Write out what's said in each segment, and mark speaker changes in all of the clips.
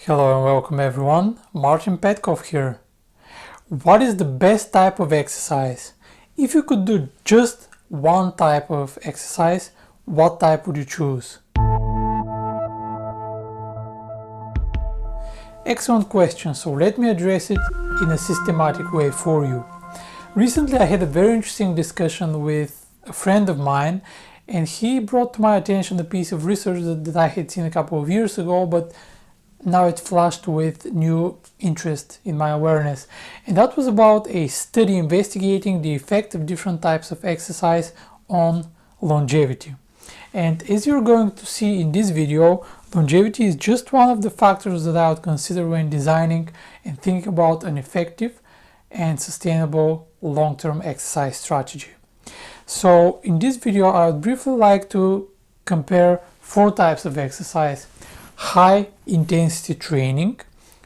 Speaker 1: Hello and welcome everyone, Martin Petkov here. What is the best type of exercise? If you could do just one type of exercise, what type would you choose? Excellent question, so let me address it in a systematic way for you. Recently I had a very interesting discussion with a friend of mine, and he brought to my attention a piece of research that I had seen a couple of years ago, but now it flashed with new interest in my awareness. And that was about a study investigating the effect of different types of exercise on longevity. And as you're going to see in this video, longevity is just one of the factors that I would consider when designing and thinking about an effective and sustainable long-term exercise strategy. So in this video, I would briefly like to compare four types of exercise. High intensity training,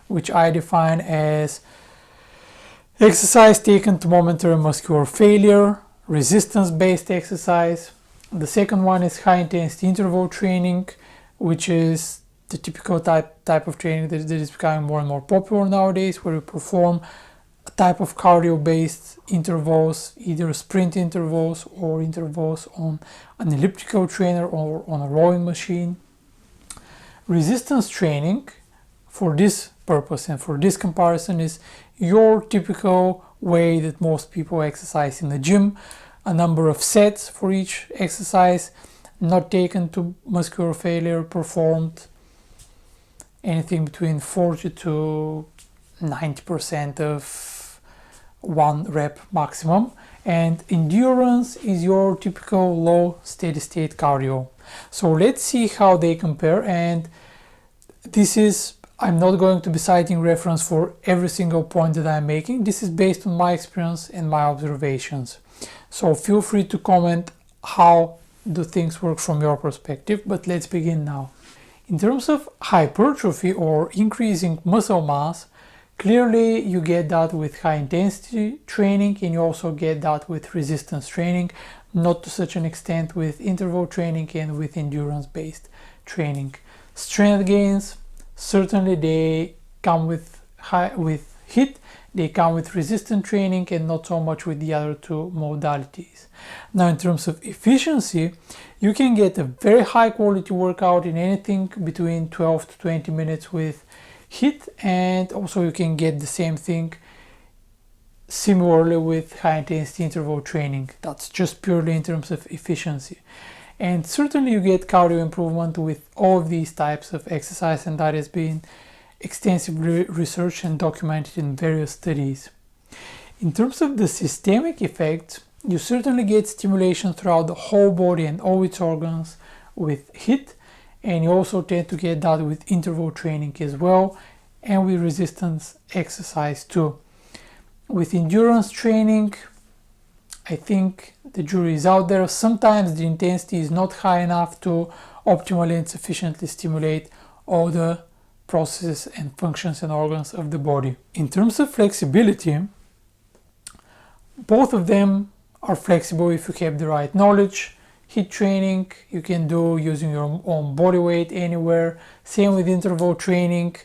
Speaker 1: which I define as exercise taken to momentary muscular failure, resistance-based exercise. The second one is high intensity interval training, which is the typical type of training that is becoming more and more popular nowadays, where you perform a type of cardio-based intervals, either sprint intervals or intervals on an elliptical trainer or on a rowing machine. Resistance training, for this purpose and for this comparison, is your typical way that most people exercise in the gym. A number of sets for each exercise, not taken to muscular failure, performed anything between 40 to 90% of one rep maximum. And endurance is your typical low steady state cardio. So let's see how they compare, and I'm not going to be citing reference for every single point that I'm making. This is based on my experience and my observations. So feel free to comment how do things work from your perspective, but let's begin now. In terms of hypertrophy or increasing muscle mass, clearly you get that with high intensity training, and you also get that with resistance training, not to such an extent with interval training and with endurance-based training. Strength gains, certainly they come with HIIT, they come with resistance training, and not so much with the other two modalities. Now in terms of efficiency, you can get a very high quality workout in anything between 12 to 20 minutes with HIIT, and also you can get the same thing similarly with high intensity interval training. That's just purely in terms of efficiency. And certainly you get cardio improvement with all of these types of exercise, and that has been extensively researched and documented in various studies. In terms of the systemic effects, you certainly get stimulation throughout the whole body and all its organs with HIIT, and you also tend to get that with interval training as well, and with resistance exercise too. With endurance training, I think the jury is out there. Sometimes the intensity is not high enough to optimally and sufficiently stimulate all the processes and functions and organs of the body. In terms of flexibility, both of them are flexible if you have the right knowledge. HIIT training you can do using your own body weight anywhere. Same with interval training.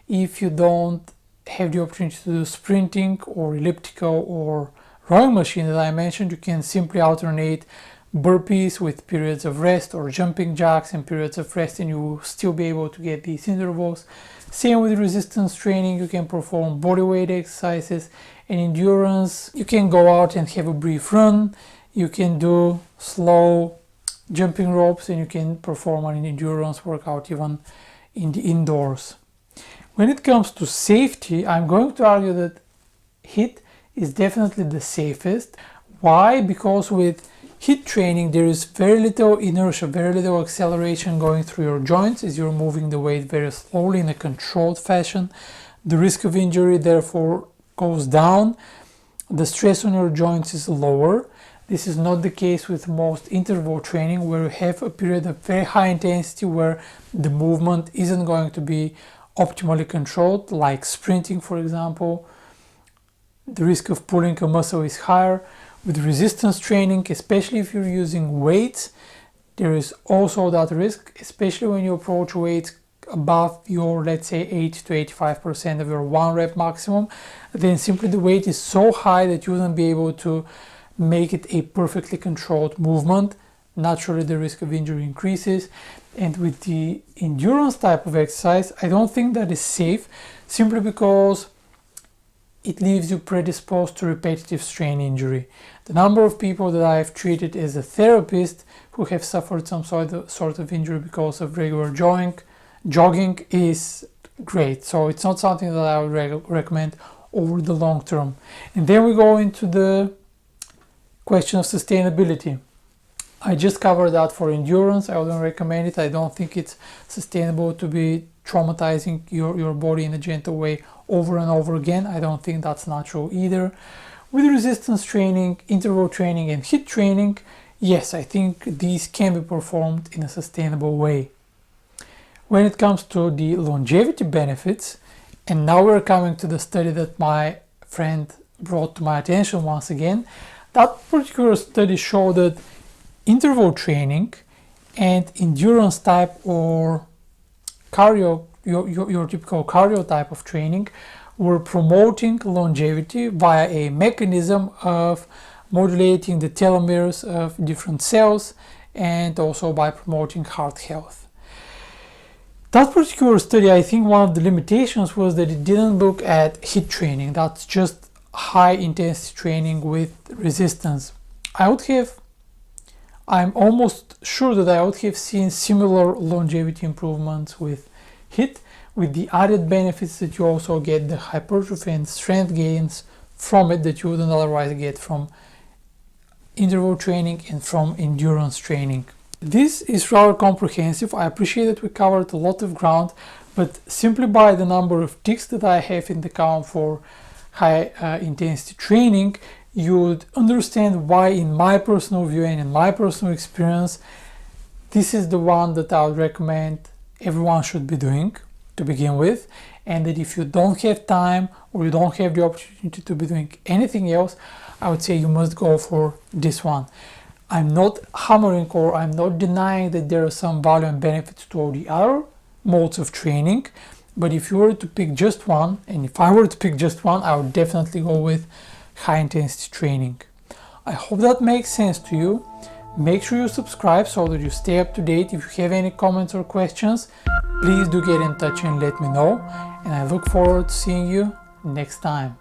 Speaker 1: If you don't have the opportunity to do sprinting or elliptical or rowing machine that I mentioned, you can simply alternate burpees with periods of rest or jumping jacks and periods of rest, and you will still be able to get these intervals. Same with resistance training, you can perform bodyweight exercises. And endurance, you can go out and have a brief run, you can do slow jumping ropes, and you can perform an endurance workout even in the indoors. When it comes to safety, I'm going to argue that HIIT is definitely the safest. Why? Because with HIIT training there is very little inertia, very little acceleration going through your joints as you're moving the weight very slowly in a controlled fashion. The risk of injury therefore goes down. The stress on your joints is lower. This is not the case with most interval training, where you have a period of very high intensity where the movement isn't going to be optimally controlled, like sprinting for example. The risk of pulling a muscle is higher. With resistance training, especially if you're using weights, there is also that risk, especially when you approach weights above your, let's say, 80 to 85% of your 1 rep maximum, then simply the weight is so high that you wouldn't be able to make it a perfectly controlled movement. Naturally, the risk of injury increases. And with the endurance type of exercise, I don't think that is safe, simply because it leaves you predisposed to repetitive strain injury. The number of people that I've treated as a therapist who have suffered some sort of injury because of regular jogging is great. So it's not something that I would recommend over the long term. And then we go into the question of sustainability. I just covered that for endurance. I wouldn't recommend it. I don't think it's sustainable to be traumatizing your body in a gentle way over and over again. I don't think that's natural either. With resistance training, interval training, and HIIT training, yes, I think these can be performed in a sustainable way. When it comes to the longevity benefits, and now we're coming to the study that my friend brought to my attention once again, that particular study showed that interval training and endurance type or cardio, your typical cardio type of training, were promoting longevity via a mechanism of modulating the telomeres of different cells and also by promoting heart health. That particular study, I think one of the limitations was that it didn't look at HIIT training. That's just high intensity training with resistance. I'm almost sure that I would have seen similar longevity improvements with HIIT, with the added benefits that you also get the hypertrophy and strength gains from it that you wouldn't otherwise get from interval training and from endurance training. This is rather comprehensive. I appreciate that we covered a lot of ground, but simply by the number of ticks that I have in the column for high intensity training, you would understand why, in my personal view and in my personal experience, this is the one that I would recommend everyone should be doing to begin with, and that if you don't have time or you don't have the opportunity to be doing anything else, I would say you must go for this one. I'm not hammering or I'm not denying that there are some value and benefits to all the other modes of training, but if you were to pick just one, and if I were to pick just one, I would definitely go with high intensity training. I hope that makes sense to you. Make sure you subscribe so that you stay up to date. If you have any comments or questions, please do get in touch and let me know. And I look forward to seeing you next time.